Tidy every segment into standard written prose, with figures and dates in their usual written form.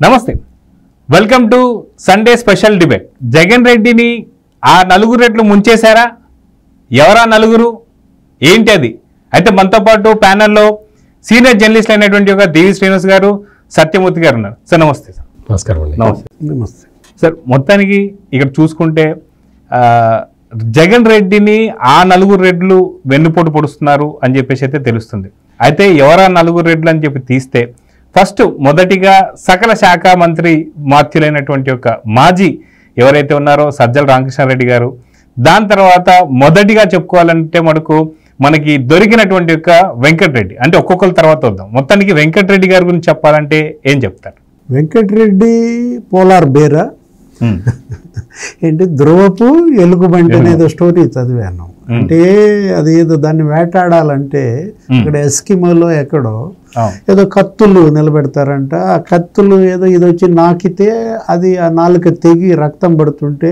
నమస్తే, welcome to Sunday special debate. Jagan రెడ్డిని ఆ నలుగురు రెట్లు ముంచేశారా? ఎవరా నలుగురు, ఏంటి అది? అయితే మనతో పాటు ప్యానెల్లో సీనియర్ జర్నలిస్ట్ అయినటువంటి ఒక దేవి శ్రీనివాస్ గారు, సత్యమూర్తి గారు ఉన్నారు. సార్ నమస్తే. సార్ నమస్కారం అండి. నమస్తే సార్. మొత్తానికి ఇక్కడ చూసుకుంటే జగన్ రెడ్డిని ఆ నలుగురు రెడ్లు వెన్నుపోటు పొడుస్తున్నారు అని చెప్పేసి అయితే తెలుస్తుంది. అయితే ఎవరా నలుగురు రెడ్లు అని చెప్పి తీస్తే ఫస్ట్ మొదటిగా సకల శాఖ మంత్రి మాత్యులైనటువంటి ఒక మాజీ ఎవరైతే ఉన్నారో సజ్జల రామకృష్ణారెడ్డి గారు. దాని తర్వాత మొదటిగా చెప్పుకోవాలంటే మనకి దొరికినటువంటి ఒక వెంకటరెడ్డి. అంటే ఒక్కొక్కరి తర్వాత వద్దాం. మొత్తానికి వెంకటరెడ్డి గారి గురించి చెప్పాలంటే ఏం చెప్తారు? వెంకటరెడ్డి పోలార్ బేరా ఏంటి, ధ్రువపు ఎలుగుబంటి అనేది స్టోరీ చదివాను. అంటే అది ఏదో దాన్ని వేటాడాలంటే ఇక్కడ ఎస్కిమోలో ఎక్కడో ఏదో కత్తులు నిలబెడతారంట. ఆ కత్తులు ఏదో ఇది వచ్చి నాకితే అది ఆ నాలుక తెగి రక్తం పడుతుంటే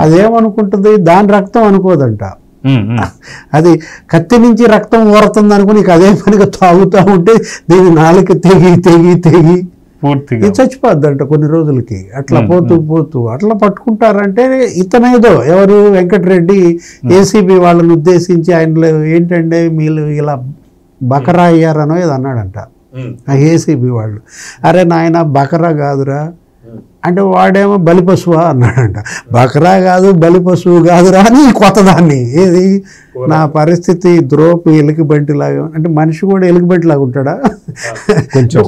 అదేమనుకుంటుంది, దాని రక్తం అనుకోదంట. అది కత్తి నుంచి రక్తం ఊరుతుంది అనుకుని అదే పనిగా తాగుతూ ఉంటే దీని నాలుక తెగి తెగి తెగి ఇది చచ్చిపోద్దంట కొన్ని రోజులకి. అట్లా పోతూ పోతూ అట్లా పట్టుకుంటారంటే ఇతనేదో ఎవరు వెంకటరెడ్డి ఏసీబీ వాళ్ళని ఉద్దేశించి ఆయనలో ఏంటంటే మీరు ఇలా బకరా అయ్యారనో ఏదో అన్నాడంట ఆ ఏసీబీ వాళ్ళు. అరే నాయన బకరా కాదురా అంటే వాడేమో బలిపశువా అన్నాడంట. బకరా కాదు బలిపశువు కాదురా అని కొత్తదాన్ని. ఏది నా పరిస్థితి ధ్రువపు ఎలుగుబంటిలాగా, అంటే మనిషి కూడా ఎలుగుబంటిలాగా ఉంటాడా? కొంచెం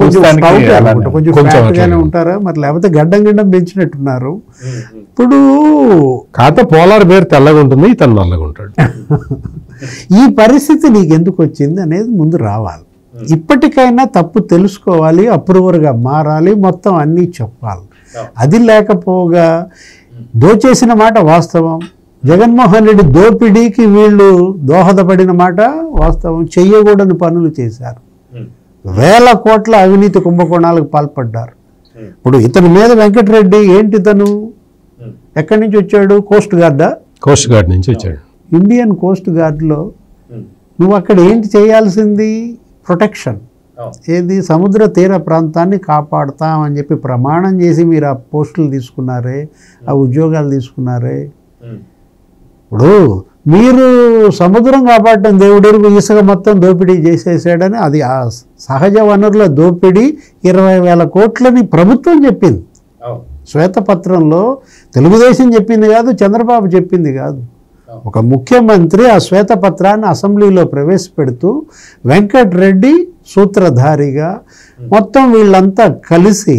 ఫ్యాట్గానే ఉంటారా మరి, లేకపోతే గడ్డం పెంచినట్టున్నారు. ఇప్పుడు కాకపోతే పోలార్ బేర్ తెల్లగా ఉంటుంది, ఇతను నల్లగా ఉంటాడు. ఈ పరిస్థితి నీకు ఎందుకు వచ్చింది అనేది ముందు రావాలి. ఇప్పటికైనా తప్పు తెలుసుకోవాలి, అప్రూవర్గా మారాలి, మొత్తం అన్నీ చెప్పాలి. అది లేకపోగా దోచేసిన మాట వాస్తవం. జగన్మోహన్ రెడ్డి దోపిడీకి వీళ్ళు దోహదపడిన మాట వాస్తవం. చెయ్యకూడని పనులు చేశారు. 1000 కోట్ల అవినీతి కుంభకోణాలకు పాల్పడ్డారు. ఇప్పుడు ఇతని మీద వెంకటరెడ్డి ఏంటి, తను ఎక్కడి నుంచి వచ్చాడు? కోస్ట్ గార్డా? కోస్ట్ గార్డ్ నుంచి వచ్చాడు. ఇండియన్ కోస్ట్ గార్డ్లో నువ్వు అక్కడ ఏంటి చేయాల్సింది? ప్రొటెక్షన్. ఏది, సముద్ర తీర ప్రాంతాన్ని కాపాడుతామని చెప్పి ప్రమాణం చేసి మీరు ఆ పోస్టులు తీసుకున్నారే, ఆ ఉద్యోగాలు తీసుకున్నారే. ఇప్పుడు మీరు సముద్రం కాపాడటం దేవుడెరుగు, ఇసుక మొత్తం దోపిడీ చేసేసాడని అది ఆ సహజ వనరుల దోపిడీ 20,000 కోట్లని ప్రభుత్వం చెప్పింది శ్వేతపత్రంలో. తెలుగుదేశం చెప్పింది కాదు, చంద్రబాబు చెప్పింది కాదు. ఒక ముఖ్యమంత్రి ఆ శ్వేతపత్రాన్ని అసెంబ్లీలో ప్రవేశపెడుతూ వెంకటరెడ్డి సూత్రధారిగా మొత్తం వీళ్ళంతా కలిసి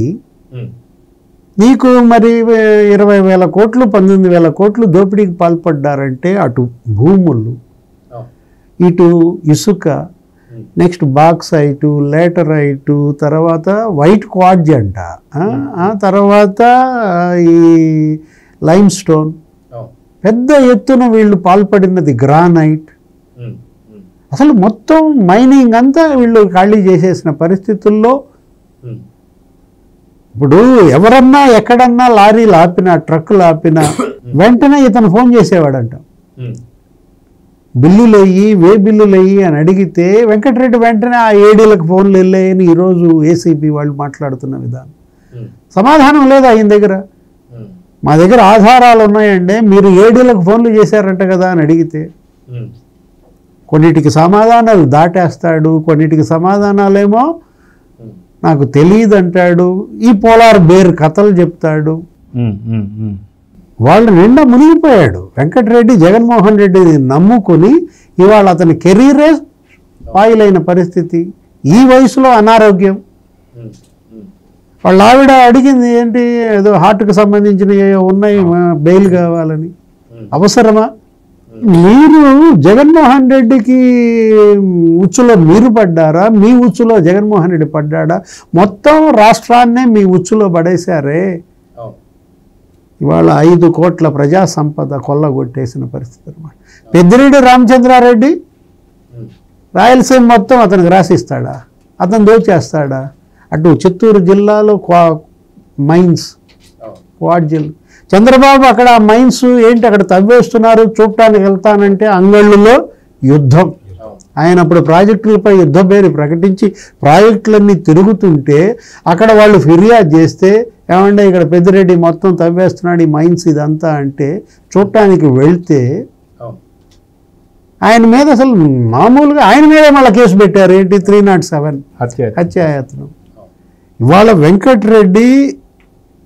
నీకు మరి 20,000 కోట్లు 19,000 కోట్లు దోపిడీకి పాల్పడ్డారంటే అటు భూములు, ఇటు ఇసుక, నెక్స్ట్ బాక్సైటు, లేటరైటు, తర్వాత వైట్ క్వార్ట్జ్ అంట, తర్వాత ఈ లైమ్ స్టోన్, పెద్ద ఎత్తున వీళ్ళు పాల్పడినది గ్రానైట్. అసలు మొత్తం మైనింగ్ అంతా వీళ్ళు ఖాళీ చేసేసిన పరిస్థితుల్లో ఇప్పుడు ఎవరన్నా ఎక్కడన్నా లారీలు ఆపినా, ట్రక్కులు ఆపినా వెంటనే ఇతను ఫోన్ చేసేవాడంట. బిల్లులు అయ్యి బిల్లులు అయ్యి అని అడిగితే వెంకటరెడ్డి వెంటనే ఆ ఏడీలకు ఫోన్లు వెళ్ళాయని ఈరోజు ఏసీబీ వాళ్ళు మాట్లాడుతున్న విధానం. సమాధానం లేదు ఆయన దగ్గర. మా దగ్గర ఆధారాలు ఉన్నాయండి, మీరు ఏడీలకు ఫోన్లు చేశారంట కదా అని అడిగితే కొన్నిటికి సమాధానాలు దాటేస్తాడు, కొన్నిటికి సమాధానాలేమో నాకు తెలియదు అంటాడు. ఈ పోలార్ బేర్ కథలు చెప్తాడు. వాళ్ళు నిండా మునిగిపోయాడు వెంకటరెడ్డి. జగన్మోహన్ రెడ్డిని నమ్ముకుని ఇవాళ అతని కెరీరే స్పాయిల్ అయిన పరిస్థితి. ఈ వయసులో అనారోగ్యం. వాళ్ళ ఆవిడ అడిగింది ఏంటి, ఏదో హార్ట్కి సంబంధించిన ఉన్నాయి బెయిల్ కావాలని. అవసరమా? మీరు జగన్మోహన్ రెడ్డికి ఉచ్చులో మీరు పడ్డారా, మీ ఉచ్చులో జగన్మోహన్ రెడ్డి పడ్డాడా? మొత్తం రాష్ట్రాన్నే మీ ఉచ్చులో పడేశారే. ఇవాళ 5 కోట్ల ప్రజా సంపద కొల్లగొట్టేసిన పరిస్థితి అన్నమాట. పెద్దిరెడ్డి రామచంద్రారెడ్డి రాయలసీమ మొత్తం అతనికి రాసిస్తాడా? అతను దోచేస్తాడా? అటు చిత్తూరు జిల్లాలో మైన్స్, క్వాడ్జిల్. చంద్రబాబు అక్కడ ఆ మైన్స్ ఏంటి అక్కడ తవ్వేస్తున్నారు చూడటానికి వెళ్తానంటే అంగళ్ళులో యుద్ధం. ఆయన అప్పుడు ప్రాజెక్టులపై యుద్ధభేరి ప్రకటించి ప్రాజెక్టులన్నీ తిరుగుతుంటే అక్కడ వాళ్ళు ఫిర్యాదు చేస్తే ఏమంటే ఇక్కడ పెద్దిరెడ్డి మొత్తం తవ్వేస్తున్నాడు ఈ మైన్స్ ఇదంతా అంటే చూడటానికి వెళ్తే ఆయన మీద అసలు మామూలుగా ఆయన మీద మళ్ళీ కేసు పెట్టారు. ఏంటి 307 హత్యాయత్నం. ఇవాళ వెంకటరెడ్డి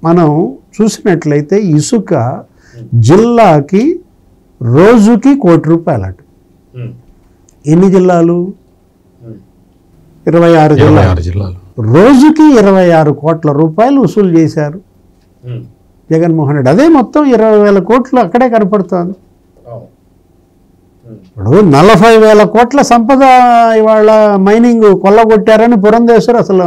మనం చూసినట్లయితే ఇసుక జిల్లాకి రోజుకి ₹1,00,00,000 అట. ఎన్ని జిల్లాలు? 26 జిల్లాలు. రోజుకి 26 కోట్ల రూపాయలు వసూలు చేశారు జగన్మోహన్ రెడ్డి. అదే మొత్తం 20,000 కోట్లు అక్కడే కనపడుతుంది. ఇప్పుడు 40,000 కోట్ల సంపద ఇవాళ మైనింగ్ కొల్లగొట్టారని పురంధేశ్వర్ అసలు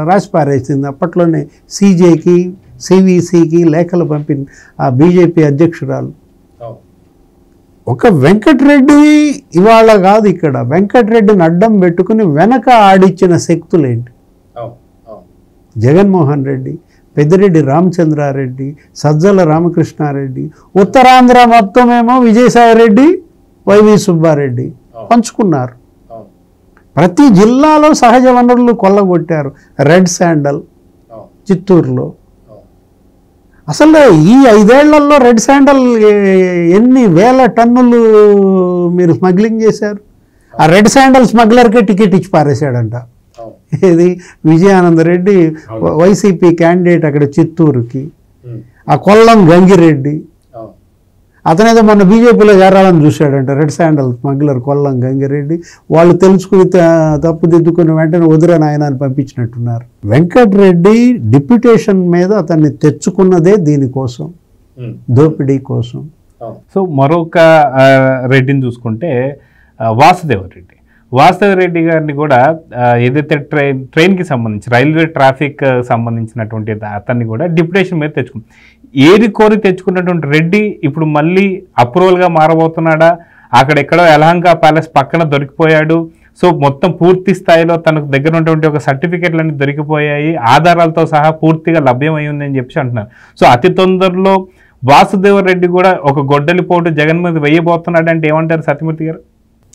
రాసి పారేసింది. అప్పట్లోనే CJకి CVCకి లేఖలు పంపింది ఆ బీజేపీ అధ్యక్షురాలు. ఒక వెంకటరెడ్డి ఇవాళ కాదు, ఇక్కడ వెంకటరెడ్డిని అడ్డం పెట్టుకుని వెనక ఆడిచ్చిన శక్తులేంటి? జగన్మోహన్ రెడ్డి, పెద్దిరెడ్డి రామచంద్రారెడ్డి, సజ్జల రామకృష్ణారెడ్డి, ఉత్తరాంధ్ర మొత్తమేమో విజయసాయిరెడ్డి, వైవి సుబ్బారెడ్డి పంచుకున్నారు. ప్రతి జిల్లాలో సహజ వనరులు కొల్లగొట్టారు. రెడ్ శాండల్ చిత్తూరులో. అసలు ఈ 5 ఏళ్లలో రెడ్ శాండల్ ఎన్ని వేల టన్నులు మీరు స్మగ్లింగ్ చేశారు? ఆ రెడ్ శాండల్ స్మగ్లర్కే టికెట్ ఇచ్చి పారేశాడంట. ఇది విజయానందరెడ్డి వైసీపీ క్యాండిడేట్ అక్కడ చిత్తూరుకి. ఆ కొల్లం గంగిరెడ్డి అతనేదో మొన్న బీజేపీలో చేరాలని చూశాడంట. Red sandal smuggler Kollam Gangireddy. వాళ్ళు తెలుసుకుని తప్పుదిద్దుకుని వెంటనే వదిలేని ఆయన అని పంపించినట్టున్నారు. వెంకటరెడ్డి డిప్యుటేషన్ మీద అతన్ని తెచ్చుకున్నదే దీనికోసం, దోపిడీ కోసం. సో మరొక రెడ్డిని చూసుకుంటే వాసుదేవరెడ్డి. వాసుదేవరెడ్డి గారిని కూడా ఏదైతే ట్రైన్కి సంబంధించి రైల్వే ట్రాఫిక్ సంబంధించినటువంటి అతన్ని కూడా డిప్యుటేషన్ మీద తెచ్చుకుంది. ఏది కోరి తెచ్చుకున్నటువంటి రెడ్డి ఇప్పుడు మళ్ళీ అప్రూవల్గా మారబోతున్నాడా? అక్కడెక్కడో యలహంక ప్యాలెస్ పక్కన దొరికిపోయాడు. సో మొత్తం పూర్తి స్థాయిలో తనకు దగ్గర ఉన్నటువంటి ఒక సర్టిఫికెట్లన్నీ దొరికిపోయాయి, ఆధారాలతో సహా పూర్తిగా లభ్యమై ఉందని చెప్పి అంటున్నారు. సో అతి తొందరలో వాసుదేవరెడ్డి కూడా ఒక గొడ్డలి పోటు జగన్ మీద వేయబోతున్నాడు అంటే ఏమంటారు సత్యమూర్తి గారు?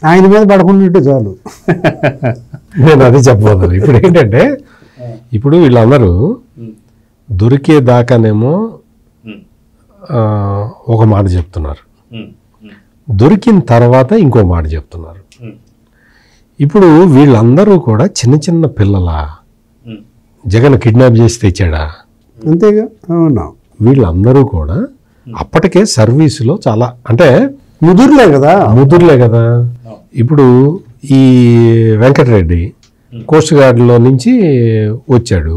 ఆయన మీద పడుకుంటుంటే చాలు. నేను అది చెప్పబోతున్నాను. ఇప్పుడు ఏంటంటే ఇప్పుడు వీళ్ళందరూ దొరికేదాకానేమో ఒక మాట చెప్తున్నారు, దొరికిన తర్వాత ఇంకో మాట చెప్తున్నారు. ఇప్పుడు వీళ్ళందరూ కూడా చిన్న చిన్న పిల్లలా? జగన్ కిడ్నాప్ చేసి తెచ్చాడా? అంతేగా. అవునా? వీళ్ళందరూ కూడా అప్పటికే సర్వీసులో చాలా అంటే ముదురులే కదా. ఇప్పుడు ఈ వెంకటరెడ్డి కోస్ట్ గార్డులో నుంచి వచ్చాడు,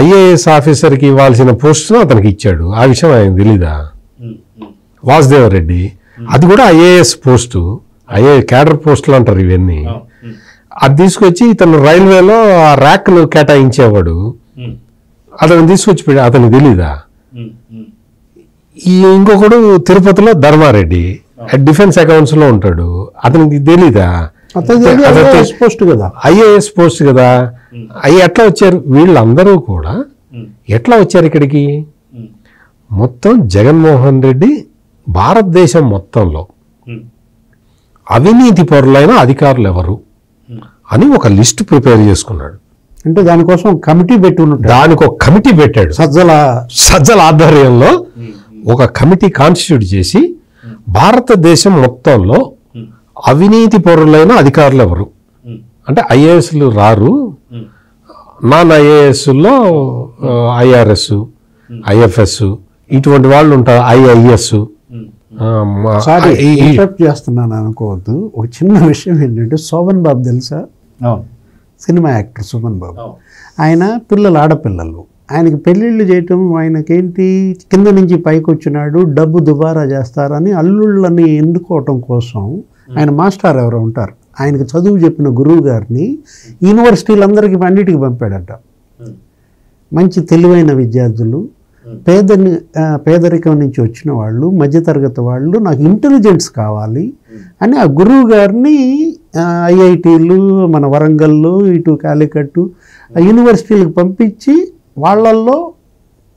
IAS ఆఫీసర్కి ఇవ్వాల్సిన పోస్టును అతనికి ఇచ్చాడు. ఆ విషయం ఆయన తెలీదా? వాసుదేవరెడ్డి అది కూడా IAS పోస్టు, క్యాడర్ పోస్టులు అంటారు ఇవన్నీ. అది తీసుకొచ్చి ఇతను రైల్వేలో ఆ ర్యాక్ను కేటాయించేవాడు. అతను తీసుకొచ్చి అతనికి తెలీదా? ఈ ఇంకొకడు తిరుపతిలో ధర్మారెడ్డి డిఫెన్స్ అకౌంట్స్ లో ఉంటాడు, అతనికి తెలీదా? IAS పోస్ట్ కదా. అవి ఎట్లా వచ్చారు? వీళ్ళందరూ కూడా ఎట్లా వచ్చారు ఇక్కడికి? మొత్తం జగన్మోహన్ రెడ్డి భారతదేశం మొత్తంలో అవినీతి పరులైన అధికారులు ఎవరు అని ఒక లిస్ట్ ప్రిపేర్ చేసుకున్నాడు. అంటే దానికోసం కమిటీ పెట్టి ఉన్నాడు. దానికి ఒక కమిటీ పెట్టాడు. సజ్జల ఆధ్వర్యంలో ఒక కమిటీ కాన్స్టిట్యూట్ చేసి భారతదేశం మొత్తంలో అవినీతి పరులైన అధికారులు ఎవరు అంటే IASలు రారు, నాన్ IASలో IRS, IFS ఇటువంటి వాళ్ళు ఉంటారు, IIS. చేస్తున్నాను అనుకోవద్దు. ఒక చిన్న విషయం ఏంటంటే శోభన్ బాబు తెలుసా? సినిమా యాక్టర్ శోభన్ బాబు. ఆయన ఆడపిల్లలు, ఆయనకి పెళ్ళిళ్ళు చేయటం ఆయనకేంటి కింద నుంచి పైకి వచ్చినాడు, డబ్బు దుబారా చేస్తారని అల్లుళ్ళని ఎన్నుకోవటం కోసం ఆయన మాస్టర్ ఎవరో ఉంటారు, ఆయనకు చదువు చెప్పిన గురువు గారిని యూనివర్సిటీలందరికీ అన్నిటికి పంపాడట. మంచి తెలివైన విద్యార్థులు, పేదరికం నుంచి వచ్చిన వాళ్ళు, మధ్యతరగతి వాళ్ళు, నాకు ఇంటెలిజెన్స్ కావాలి అని ఆ గురువు గారిని IITలు మన వరంగల్లో ఇటు కాలికట్టు యూనివర్సిటీలకు పంపించి వాళ్ళల్లో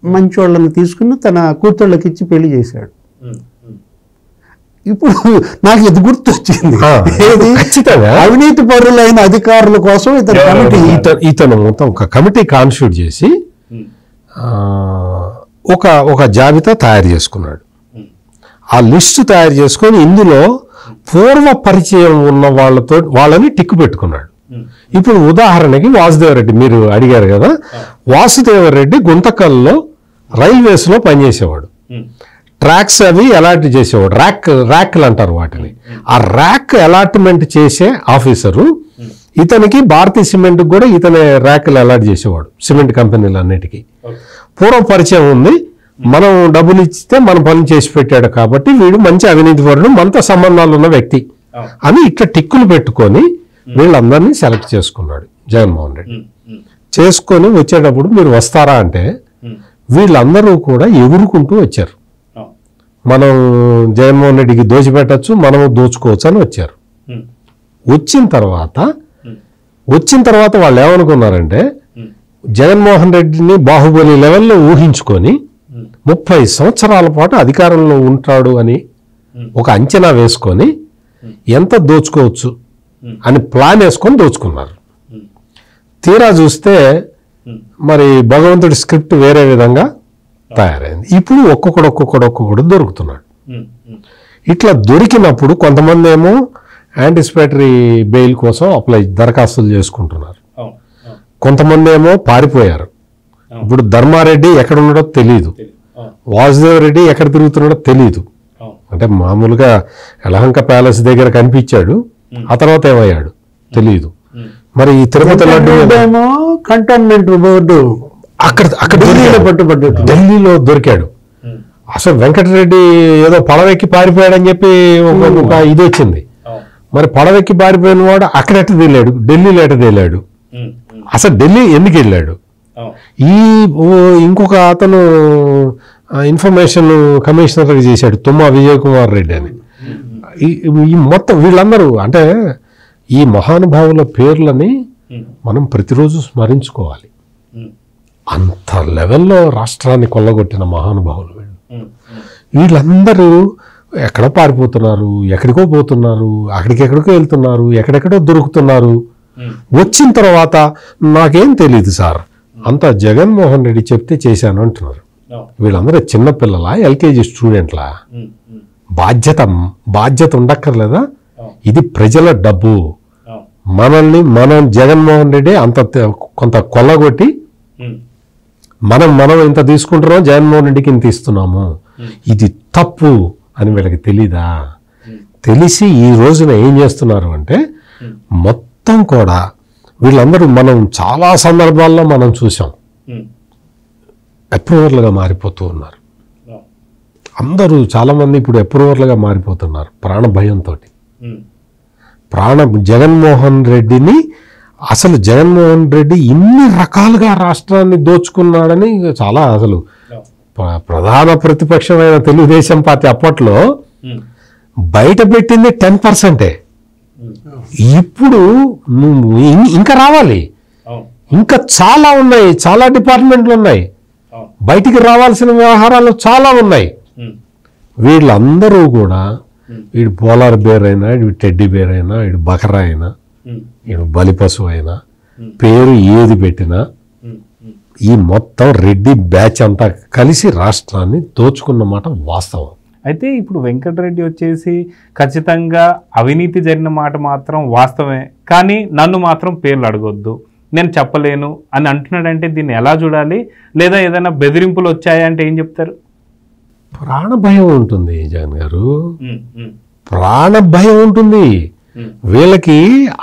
మంచి వాళ్ళని తీసుకుని తన కూతుళ్ళకి ఇచ్చి పెళ్లి చేశాడు. ఇప్పుడు నాకు ఇది గుర్తొచ్చింది, ఆ, ఏది ఖచ్చితంగా. అవినీతి పరులైన అధికారుల కోసం ఇతను కమిటీ ఇతను మొత్తం ఒక కమిటీ కాన్స్టిట్యూట్ చేసి ఆ, ఒక జాబితా తయారు చేసుకున్నాడు. ఆ లిస్టు తయారు చేసుకొని ఇందులో పూర్వ పరిచయం ఉన్న వాళ్ళని టిక్కు పెట్టుకున్నాడు. ఇప్పుడు ఉదాహరణకి వాసుదేవరెడ్డి మీరు అడిగారు కదా, వాసుదేవరెడ్డి గుంతకల్లో రైల్వేస్లో పనిచేసేవాడు. ట్రాక్స్ అవి అలాట్ చేసేవాడు, ర్యాక్లు అంటారు వాటిని. ఆ ర్యాక్ అలాట్మెంట్ చేసే ఆఫీసరు ఇతనికి భారతీయ సిమెంట్కి కూడా ఇతనే ర్యాక్లు అలాట్ చేసేవాడు, సిమెంట్ కంపెనీలు అన్నిటికీ. పూర్వ పరిచయం ఉంది, మనం డబ్బులు ఇస్తే మన పని చేసి పెట్టాడు కాబట్టి వీడు మంచి అవినీతి పరుడు, మనతో సంబంధాలు ఉన్న వ్యక్తి అని ఇట్లా టిక్కులు పెట్టుకొని వీళ్ళందరినీ సెలెక్ట్ చేసుకున్నాడు జగన్మోహన్ రెడ్డి. చేసుకొని వచ్చేటప్పుడు మీరు వస్తారా అంటే వీళ్ళందరూ కూడా ఎగురుకుంటూ వచ్చారు. మనం జగన్మోహన్ రెడ్డికి దోచిపెట్టచ్చు, మనము దోచుకోవచ్చు అని వచ్చారు. వచ్చిన తర్వాత వాళ్ళు ఏమనుకున్నారంటే జగన్మోహన్ రెడ్డిని బాహుబలి లెవెల్లో ఊహించుకొని 30 సంవత్సరాల పాటు అధికారంలో ఉంటాడు అని ఒక అంచనా వేసుకొని ఎంత దోచుకోవచ్చు అని ప్లాన్ వేసుకొని దోచుకున్నారు. తీరా చూస్తే మరి భగవంతుడి స్క్రిప్ట్ వేరే విధంగా తయారైంది. ఇప్పుడు ఒక్కొక్కడు దొరుకుతున్నాడు. ఇట్లా దొరికినప్పుడు కొంతమంది ఏమో యాంటిసిపేటరీ బెయిల్ కోసం దరఖాస్తులు చేసుకుంటున్నారు, కొంతమంది ఏమో పారిపోయారు. ఇప్పుడు ధర్మారెడ్డి ఎక్కడ ఉన్నాడో తెలియదు, వాసుదేవ్ రెడ్డి ఎక్కడ తిరుగుతున్నాడో తెలియదు. అంటే మామూలుగా యలహంక ప్యాలెస్ దగ్గర కనిపించాడు, ఆ తర్వాత ఏమయ్యాడు తెలియదు. మరి ఈ తిరుపతి లడ్డు కంటోన్మెంట్ బోర్డు అక్కడ ఢిల్లీలో దొరికాడు. అసలు వెంకటరెడ్డి ఏదో పడవెక్కి పారిపోయాడని చెప్పి ఒక ఇది వచ్చింది. మరి పడవెక్కి పారిపోయిన వాడు అక్కడెట్ట తేలాడు, ఢిల్లీలో ఎట్ట తేలాడు, అసలు ఢిల్లీ ఎందుకు వెళ్ళాడు? ఇంకొక అతను ఇన్ఫర్మేషన్ కమిషనర్ చేశాడు, తుమ్మా విజయ్ కుమార్ రెడ్డి అని. ఈ మొత్తం వీళ్ళందరూ అంటే ఈ మహానుభావుల పేర్లని మనం ప్రతిరోజు స్మరించుకోవాలి. అంత లెవెల్లో రాష్ట్రాన్ని కొల్లగొట్టిన మహానుభావులు వీళ్ళందరూ ఎక్కడో పారిపోతున్నారు, ఎక్కడికో పోతున్నారు, అక్కడికెక్కడికో వెళ్తున్నారు, ఎక్కడెక్కడో దొరుకుతున్నారు. వచ్చిన తర్వాత నాకేం తెలియదు సార్, అంతా జగన్మోహన్ రెడ్డి చెప్తే చేశాను అంటున్నారు. వీళ్ళందరూ చిన్నపిల్లల ఎల్కేజీ స్టూడెంట్లా? బాధ్యత ఉండక్కర్లేదా? ఇది ప్రజల డబ్బు. మనం జగన్మోహన్ రెడ్డి అంత కొంత కొల్లగొట్టి మనం ఇంత తీసుకుంటున్నాం, జగన్మోహన్ రెడ్డికి ఇంత ఇస్తున్నాము, ఇది తప్పు అని వీళ్ళకి తెలీదా? తెలిసి ఈ రోజున ఏం చేస్తున్నారు అంటే మొత్తం కూడా వీళ్ళందరూ మనం చాలా సందర్భాల్లో మనం చూసాం, అప్రూవర్లుగా మారిపోతూ ఉన్నారు. అందరూ చాలామంది ఇప్పుడు అప్రూవర్లుగా మారిపోతున్నారు ప్రాణ భయంతో. జగన్మోహన్ రెడ్డిని అసలు జగన్మోహన్ రెడ్డి ఇన్ని రకాలుగా రాష్ట్రాన్ని దోచుకున్నాడని చాలా అసలు ప్రధాన ప్రతిపక్షమైన తెలుగుదేశం పార్టీ అప్పట్లో బయట పెట్టింది 10%. ఇప్పుడు ఇంకా రావాలి, ఇంకా చాలా ఉన్నాయి, చాలా డిపార్ట్మెంట్లు ఉన్నాయి, బయటికి రావాల్సిన వ్యవహారాలు చాలా ఉన్నాయి. వీళ్ళందరూ కూడా వీడు పోలార్ బేర్ అయినా, వీడు టెడ్డీ బేర్ అయినా, వీడు బకరా అయినా, వీడు బలిపశువు అయినా, పేరు ఏది పెట్టినా ఈ మొత్తం రెడ్డి బ్యాచ్ అంతా కలిసి రాష్ట్రాన్ని దోచుకున్నమాట వాస్తవం. అయితే ఇప్పుడు వెంకటరెడ్డి వచ్చేసి ఖచ్చితంగా అవినీతి జరిగిన మాట మాత్రం వాస్తవమే, కానీ నన్ను మాత్రం పేర్లు అడగొద్దు, నేను చెప్పలేను అని అంటున్నాడంటే దీన్ని ఎలా చూడాలి? లేదా ఏదైనా బెదిరింపులు వచ్చాయంటే ఏం చెప్తారు? ప్రాణ భయం ఉంటుంది జగన్ గారు, ప్రాణ భయం ఉంటుంది వీళ్ళకి.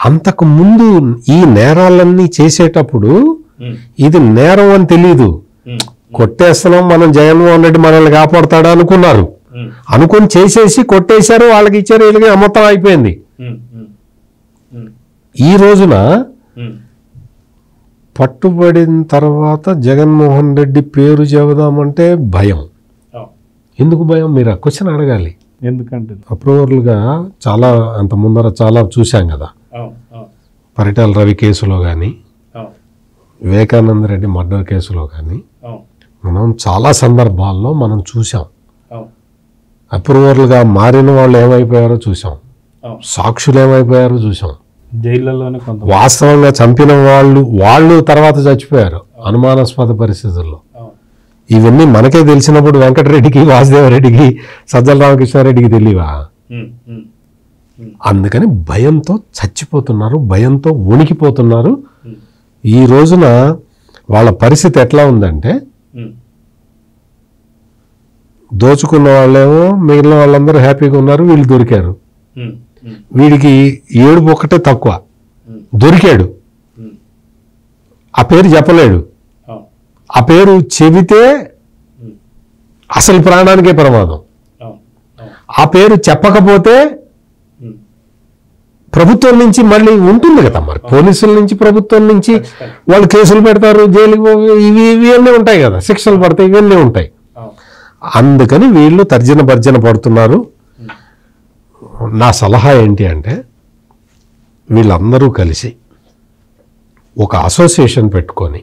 అంతకు ముందు ఈ నేరాలన్నీ చేసేటప్పుడు ఇది నేరం అని తెలీదు. కొట్టేస్తున్నాం మనం, జగన్మోహన్ రెడ్డి మనల్ని కాపాడుతాడా అనుకున్నారు, అనుకుని చేసేసి కొట్టేశారు, వాళ్ళకి ఇచ్చారు, వీళ్ళకి అమ్మతం అయిపోయింది. ఈ రోజున పట్టుబడిన తర్వాత జగన్మోహన్ రెడ్డి పేరు చెబుదామంటే భయం. ఎందుకు భయం? మీరు ఆ క్వశ్చన్ అడగాలి. ఎందుకంటే అప్రూవర్లుగా చాలా అంత ముందర చాలా చూశాం కదా, పరిటాల రవి కేసులో కానీ, వివేకానంద రెడ్డి మర్డర్ కేసులో కానీ మనం చాలా సందర్భాల్లో మనం చూసాం. అప్రూవర్లుగా మారిన వాళ్ళు ఏమైపోయారో చూసాం, సాక్షులు ఏమైపోయారో చూసాం, జైళ్ళలోనే కొంత వాస్తవంగా చంపిన వాళ్ళు తర్వాత చచ్చిపోయారు అనుమానాస్పద పరిస్థితుల్లో. ఇవన్నీ మనకే తెలిసినప్పుడు వెంకటరెడ్డికి, వాసుదేవరెడ్డికి, సజ్జల రామకృష్ణారెడ్డికి తెలియవా? అందుకని భయంతో చచ్చిపోతున్నారు, భయంతో వణికిపోతున్నారు. ఈ రోజున వాళ్ళ పరిస్థితి ఎట్లా ఉందంటే, దోచుకున్న వాళ్ళేమో మిగిలిన వాళ్ళందరూ హ్యాపీగా ఉన్నారు, వీళ్ళు దొరికారు. వీడికి ఏడుపు ఒక్కటే తక్కువ, దొరికాడు, ఆ పేరు చెప్పలేడు, ఆ పేరు చెబితే అసలు ప్రాణానికే ప్రమాదం, ఆ పేరు చెప్పకపోతే ప్రభుత్వం నుంచి మళ్ళీ ఉంటుంది కదా, మరి పోలీసుల నుంచి ప్రభుత్వం నుంచి వాళ్ళు కేసులు పెడతారు, జైలుకి ఇవన్నీ ఉంటాయి కదా, శిక్షలు పడతాయి, ఇవన్నీ ఉంటాయి. అందుకని వీళ్ళు తర్జన భర్జన పడుతున్నారు. నా సలహా ఏంటి అంటే, వీళ్ళందరూ కలిసి ఒక అసోసియేషన్ పెట్టుకొని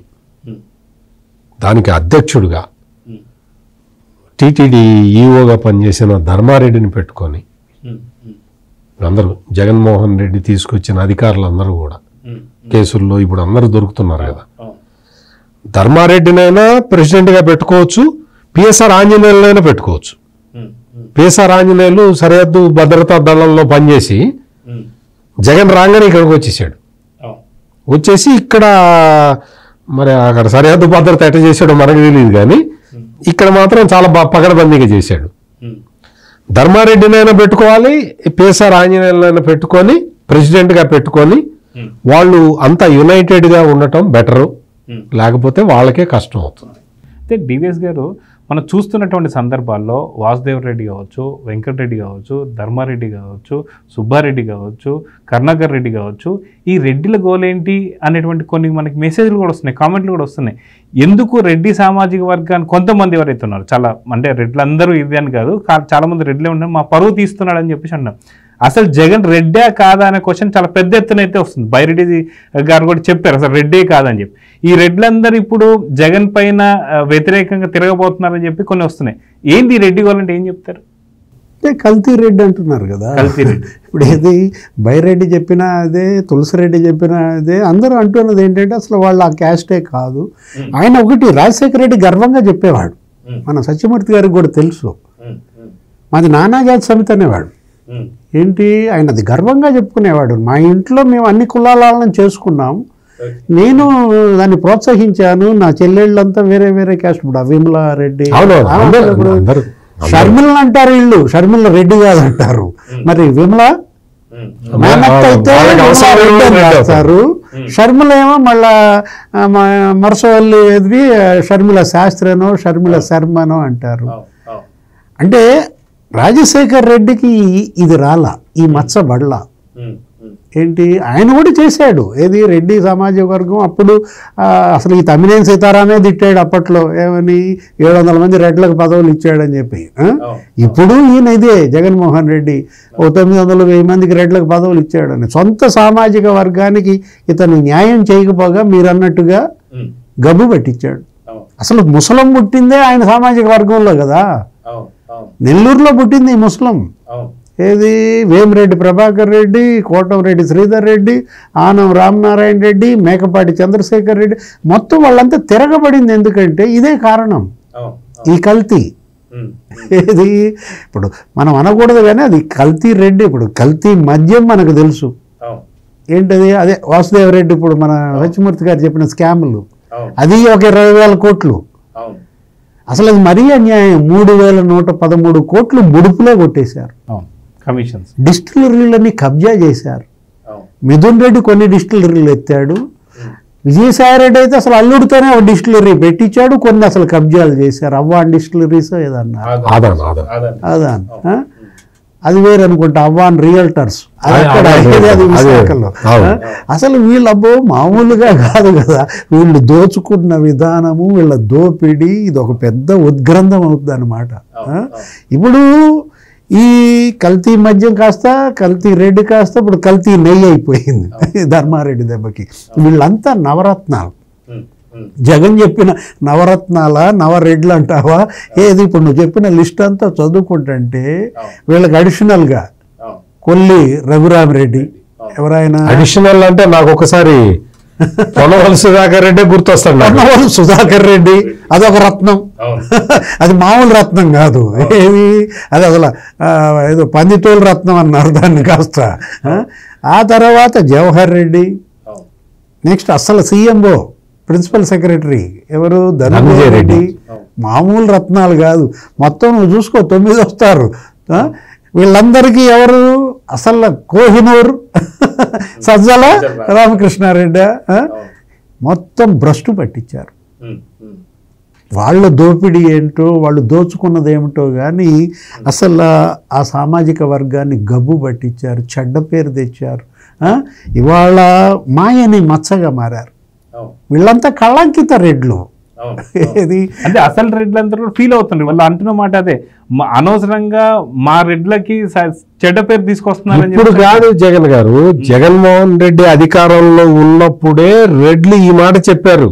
దానికి అధ్యక్షుడిగా టీటీడీ ఈఓగా పనిచేసిన ధర్మారెడ్డిని పెట్టుకొని, అందరూ జగన్మోహన్ రెడ్డి తీసుకొచ్చిన అధికారులందరూ కూడా కేసుల్లో ఇప్పుడు అందరూ దొరుకుతున్నారు కదా, ధర్మారెడ్డినైనా ప్రెసిడెంట్గా పెట్టుకోవచ్చు, పిఎస్ఆర్ ఆంజనేయులైనా పెట్టుకోవచ్చు. పిఎస్ఆర్ ఆంజనేయులు సరిహద్దు భద్రతా దళంలో పనిచేసి జగన్ రాగానే ఇక్కడికి వచ్చేసాడు. వచ్చేసి ఇక్కడ మరి అక్కడ సరిహద్దు భద్రత ఎట్ట చేశాడో మనకు తెలియదు, కానీ ఇక్కడ మాత్రం చాలా పకడ్బందీగా చేశాడు. ధర్మారెడ్డినైనా పెట్టుకోవాలి, పిఎస్ఆర్ ఆంజనేయులైనా పెట్టుకొని ప్రెసిడెంట్గా పెట్టుకొని వాళ్ళు అంతా యునైటెడ్గా ఉండటం బెటరు, లేకపోతే వాళ్ళకే కష్టం అవుతుంది. అయితే డివిఎస్ గారు, మనం చూస్తున్నటువంటి సందర్భాల్లో వాసుదేవరెడ్డి కావచ్చు, వెంకటరెడ్డి కావచ్చు, ధర్మారెడ్డి కావచ్చు, సుబ్బారెడ్డి కావచ్చు, కరుణాకర్ రెడ్డి కావచ్చు, ఈ రెడ్డిల గోలేంటి అనేటువంటి కొన్ని మనకి మెసేజ్లు కూడా వస్తున్నాయి, కామెంట్లు కూడా వస్తున్నాయి. ఎందుకు రెడ్డి సామాజిక వర్గాన్ని కొంతమంది ఎవరైతే ఉన్నారు, చాలా అంటే రెడ్లందరూ ఇది అని కాదు, చాలామంది రెడ్లే ఉన్నారు, మా పరువు తీస్తున్నాడు అని చెప్పేసి అన్నారు. అసలు జగన్ రెడ్డా కాదా అనే క్వశ్చన్ చాలా పెద్ద ఎత్తున అయితే వస్తుంది. బైరెడ్డి గారు కూడా చెప్పారు అసలు రెడ్డే కాదని చెప్పి. ఈ రెడ్లందరూ ఇప్పుడు జగన్ పైన వ్యతిరేకంగా తిరగబోతున్నారని చెప్పి కొన్ని వస్తున్నాయి. ఏంది రెడ్డి వాళ్ళంటే ఏం చెప్తారు? కల్తీ రెడ్డి అంటున్నారు కదా. కల్తీ రెడ్డి ఇప్పుడు ఏది బైరెడ్డి చెప్పినా అదే, తులసిరెడ్డి చెప్పినా అదే, అందరూ అంటున్నది ఏంటంటే అసలు వాళ్ళు ఆ క్యాస్టే కాదు. ఆయన ఒకటి రాజశేఖర రెడ్డి గర్వంగా చెప్పేవాడు, మన సత్యమూర్తి గారికి కూడా తెలుసు, మాది నానాజాతి సమితి అనేవాడు. ఏంటి ఆయన అది గర్వంగా చెప్పుకునేవాడు. మా ఇంట్లో మేము అన్ని కులాలను చేసుకున్నాం, నేను దాన్ని ప్రోత్సహించాను, నా చెల్లెళ్ళంతా వేరే వేరే క్యాస్ట్. ఇప్పుడు విమలా రెడ్డి, షర్మిలను అంటారు వీళ్ళు, షర్మిల రెడ్డి కాదంటారు. మరి విమల అయితే రాస్తారు, షర్మిల ఏమో మళ్ళా మరసవల్లి ఎదిరి షర్మిల శాస్త్రనో షర్మిల శర్మనో అంటారు. అంటే రాజశేఖర్ రెడ్డికి ఇది రాలా, ఈ మచ్చ బడలా. ఏంటి ఆయన కూడా చేశాడు, ఏది రెడ్డి సామాజిక వర్గం అప్పుడు అసలు ఈ తమ్మినేని సీతారామే తిట్టాడు అప్పట్లో, ఏమని 700 మంది రెడ్లకు పదవులు ఇచ్చాడని చెప్పి. ఇప్పుడు ఈయన ఇదే జగన్మోహన్ రెడ్డి 900-1000 మందికి రెడ్లకు పదవులు ఇచ్చాడని. సొంత సామాజిక వర్గానికి ఇతను న్యాయం చేయకపోగా మీరు అన్నట్టుగా గబ్బు పెట్టించాడు. అసలు ముసలం పుట్టిందే ఆయన సామాజిక వర్గంలో కదా, నెల్లూరులో పుట్టింది ఈ ముస్లిం. ఏది వేమిరెడ్డి ప్రభాకర్ రెడ్డి, కోటంరెడ్డి శ్రీధర్ రెడ్డి, ఆనం రామనారాయణ రెడ్డి, మేకపాటి చంద్రశేఖర్ రెడ్డి, మొత్తం వాళ్ళంతా తిరగబడింది. ఎందుకంటే ఇదే కారణం, ఈ కల్తీ. ఏది ఇప్పుడు మనం అనకూడదు కానీ అది కల్తీ రెడ్డి. ఇప్పుడు కల్తీ మద్యం మనకు తెలుసు ఏంటది, అదే వాసుదేవరెడ్డి ఇప్పుడు మన సత్యమూర్తి గారు చెప్పిన స్కాములు, అది ఒక 20,000 కోట్లు. అసలు అది మరీ అన్యాయం. 3,113 కోట్లు ముడుపులే కొట్టేశారు. కమిషన్స్, డిస్టిలరీలన్నీ కబ్జా చేశారు. మిథున్ రెడ్డి కొన్ని డిస్టిలరీలు ఎత్తాడు, విజయసాయి రెడ్డి అయితే అసలు అల్లుడితోనే ఒక డిస్టిలరీ పెట్టించాడు, కొన్ని అసలు కబ్జాలు చేశారు. అవ్వాన్ డిస్టిలరీస్ ఏదన్నా అదాన్, అది వేరు అనుకుంటా, అవ్వాన్ రియల్టర్స్ అది విశాఖలో. అసలు వీళ్ళు అబ్బో మామూలుగా కాదు కదా, వీళ్ళు దోచుకున్న విధానము, వీళ్ళ దోపిడీ, ఇది ఒక పెద్ద ఉద్గ్రంథం అవుతుంది అన్నమాట. ఇప్పుడు ఈ కల్తీ మద్యం కాస్త కల్తీ రెడ్డి కాస్త ఇప్పుడు కల్తీ నెయ్యి అయిపోయింది ధర్మారెడ్డి దెబ్బకి. వీళ్ళంతా నవరత్నాలు, జగన్ చెప్పిన నవరత్నాల నవరెడ్లు అంటావా? ఏది ఇప్పుడు నువ్వు చెప్పిన లిస్ట్ అంతా చదువుకుంటుంటే వీళ్ళకి అడిషనల్గా కొల్లి రఘురామరెడ్డి, ఎవరైనా అడిషనల్ అంటే నాకు ఒకసారి పొన్నవల్లి సుధాకర్ రెడ్డి గుర్తొస్తాడు. పొన్నవల్లి సుధాకర్ రెడ్డి అదొక రత్నం, అది మామూలు రత్నం కాదు. ఏది అది అసలు ఏదో పందితోలు రత్నం అన్నారు దాన్ని కాస్త. ఆ తర్వాత జవహర్ రెడ్డి, నెక్స్ట్ అసలు సీఎంఓ ప్రిన్సిపల్ సెక్రటరీ ఎవరు ధనంజయ రెడ్డి, మామూలు రత్నాలు కాదు. మొత్తం నువ్వు చూసుకో 9 వస్తారు. వీళ్ళందరికీ ఎవరు అసలు కోహినూర్ సజ్జల రామకృష్ణారెడ్డి మొత్తం భ్రష్టు పట్టించారు. వాళ్ళ దోపిడీ ఏంటో, వాళ్ళు దోచుకున్నది ఏమిటో కానీ అసలు ఆ సామాజిక వర్గాన్ని గబ్బు పట్టించారు, చెడ్డ పేరు తెచ్చారు. ఇవాళ మాయని మచ్చగా మారారు. వీళ్ళంతా కళంకిత రెడ్లు. ఏది అంటే అసలు రెడ్లందరూ ఫీల్ అవుతున్నారు. వాళ్ళు అంటున్న మాట అదే, అనవసరంగా మా రెడ్లకి చెడ్డ పేరు తీసుకొస్తున్నారు. ఇప్పుడు కాదు జగన్ గారు, జగన్మోహన్ రెడ్డి అధికారంలో ఉన్నప్పుడే రెడ్లు ఈ మాట చెప్పారు.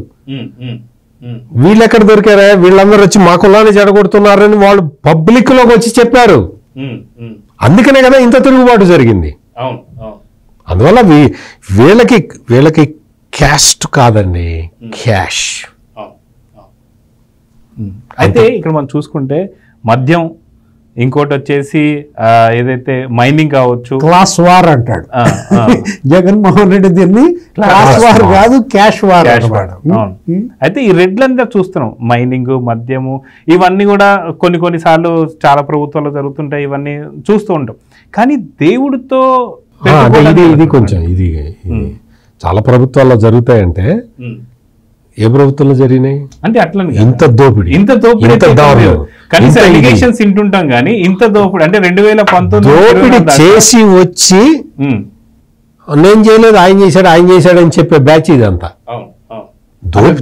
వీళ్ళు ఎక్కడ దొరికారా, వీళ్ళందరూ వచ్చి మా కులాన్ని చెడగొడుతున్నారని వాళ్ళు పబ్లిక్ లోకి వచ్చి చెప్పారు. అందుకనే కదా ఇంత తిరుగుబాటు జరిగింది. అందువల్ల వీళ్ళకి క్యాస్ట్ కాదండి, క్యాష్. అయితే ఇక్కడ మనం చూసుకుంటే మద్యం, ఇంకోటి వచ్చేసి ఏదైతే మైనింగ్ కావచ్చు, క్లాస్ వార్ అంటాడు జగన్మోహన్ రెడ్డి. దీన్ని క్లాస్ వార్ కాదు, క్యాష్ వార్. అయితే ఈ రెడ్లంతా చూస్తున్నాం, మైనింగ్, మద్యము, ఇవన్నీ కూడా కొన్ని సార్లు చాలా ప్రభుత్వాలు జరుగుతుంటాయి, ఇవన్నీ చూస్తూ ఉంటాం. కానీ దేవుడితో ఇది కొంచెం ఇది చాలా ప్రభుత్వాల్లో జరుగుతాయంటే ఏ ప్రభుత్వంలో జరిగినాయి అంటే అట్లా ఇంత దోపిడీ కనీసం అలిగేషన్స్ వింటుంటాం కానీ ఇంత దోపిడీ అంటే 2019 దోపిడీ చేసి వచ్చి నేను చేయలేదు ఆయన చేశాడు అని చెప్పే బ్యాచ్ ఇదంతా.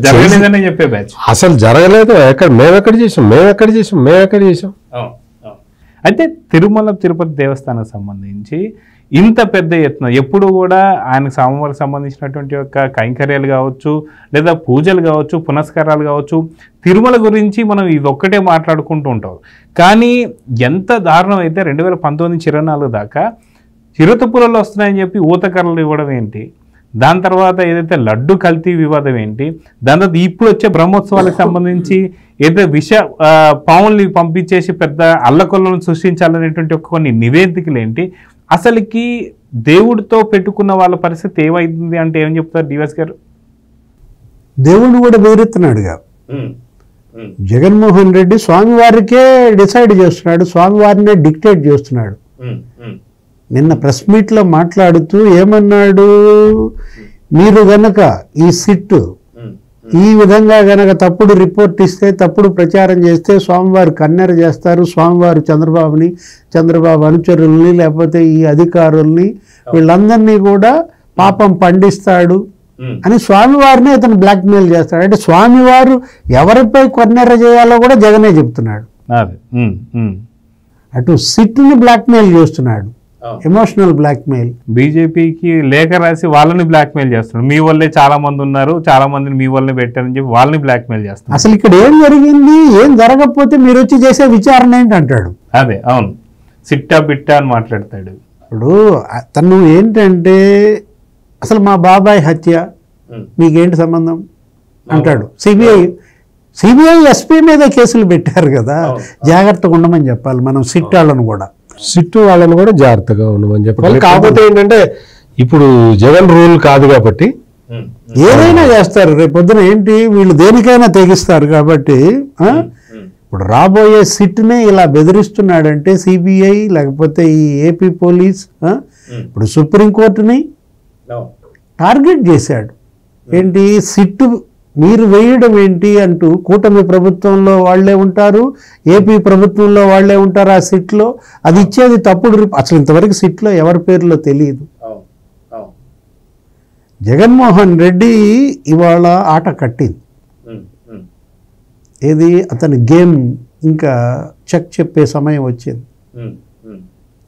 జరగలేదనే చెప్పే బ్యాచ్. అసలు జరగలేదు, మేమెక్కడ చేసాం. అయితే తిరుమల తిరుపతి దేవస్థానం సంబంధించి ఇంత పెద్ద ఎత్తున ఎప్పుడు కూడా ఆయనకు స్వామివారికి సంబంధించినటువంటి యొక్క కైంకర్యాలు కావచ్చు, లేదా పూజలు కావచ్చు, పునస్కారాలు కావచ్చు, తిరుమల గురించి మనం ఇది ఒక్కటే మాట్లాడుకుంటూ ఉంటాం. కానీ ఎంత దారుణం అయితే 2019-24 దాకా చిరుతపురలు వస్తున్నాయని చెప్పి ఊతకర్రలు ఇవ్వడం ఏంటి, దాని తర్వాత ఏదైతే లడ్డు కల్తీ వివాదం ఏంటి, దాని తర్వాత ఇప్పుడు వచ్చే బ్రహ్మోత్సవాలకు సంబంధించి ఏదైతే పాముల్ని పంపించేసి పెద్ద అల్లకొల్లను సృష్టించాలనేటువంటి కొన్ని నివేదికలు ఏంటి, అసలుకి దేవుడితో పెట్టుకున్న వాళ్ళ పరిస్థితి ఏమైంది అంటే ఏమని చెప్తారు డివైస్ గారు? దేవుడిని కూడా బెదిరిస్తున్నాడుగా జగన్మోహన్ రెడ్డి. స్వామివారికే డిసైడ్ చేస్తున్నాడు, స్వామివారినే డిక్టేట్ చేస్తున్నాడు. నిన్న ప్రెస్ మీట్లో మాట్లాడుతూ ఏమన్నాడు, మీరు గనక ఈ సిట్ ఈ విధంగా గనక తప్పుడు రిపోర్ట్ ఇస్తే, తప్పుడు ప్రచారం చేస్తే స్వామివారు కన్నెర చేస్తారు, స్వామివారు చంద్రబాబు అనుచరుల్ని లేకపోతే ఈ అధికారుల్ని వీళ్ళందరినీ కూడా పాపం పండిస్తాడు అని స్వామివారిని అతను బ్లాక్మెయిల్ చేస్తాడు. అంటే స్వామివారు ఎవరిపై కొన్నెర చేయాలో కూడా జగనే చెప్తున్నాడు. అటు సిట్ని బ్లాక్మెయిల్ చేస్తున్నాడు, ఎమోషనల్ బ్లాక్మెయిల్. బీజేపీకి లేఖ రాసి వాళ్ళని బ్లాక్మెయిల్ చేస్తున్నారు. మీ వల్లే చాలా మంది ఉన్నారు, చాలా మందిని మీ వల్లే పెట్టారని చెప్పి వాళ్ళని బ్లాక్మెయిల్ చేస్తున్నారు. అసలు ఇక్కడ ఏం జరిగింది, ఏం జరగకపోతే మీరు వచ్చి చేసే విచారణ ఏంటి అంటాడు. అదే అవును, సిట్టా బిట్టా అని మాట్లాడతాడు. ఇప్పుడు తను ఏంటంటే అసలు మా బాబాయ్ హత్య మీకేంటి సంబంధం అంటాడు. సిబిఐ ఎస్పీ మీద కేసులు పెట్టారు కదా, జాగ్రత్తగా ఉండమని చెప్పాలి మనం సిట్టాళ్ళను కూడా. సిట్టు వాళ్ళని కూడా జాగ్రత్తగా ఉండమని చెప్పాలి. కాకపోతే ఏంటంటే ఇప్పుడు జగన్ రూల్ కాదు కాబట్టి ఏదైనా చేస్తారు. రేపు పొద్దున ఏంటి వీళ్ళు దేనికైనా తెగిస్తారు కాబట్టి ఇప్పుడు రాబోయే సిట్నే ఇలా బెదిరిస్తున్నాడంటే సిబిఐ లేకపోతే ఈ ఏపీ పోలీస్ ఇప్పుడు సుప్రీంకోర్టుని టార్గెట్ చేశాడు. ఏంటి సిట్టు మీరు వేయడం ఏంటి అంటూ కూటమి ప్రభుత్వంలో వాళ్లే ఉంటారు, ఏపీ ప్రభుత్వంలో వాళ్లే ఉంటారు. ఆ సిట్లో అది ఇచ్చేది తప్పుడు అసలు ఇంతవరకు సిట్లో ఎవరి పేర్లో తెలియదు. జగన్మోహన్ రెడ్డి ఇవాళ ఆట కట్టింది. ఏది అతని గేమ్ ఇంకా చెక్ చెప్పే సమయం వచ్చింది.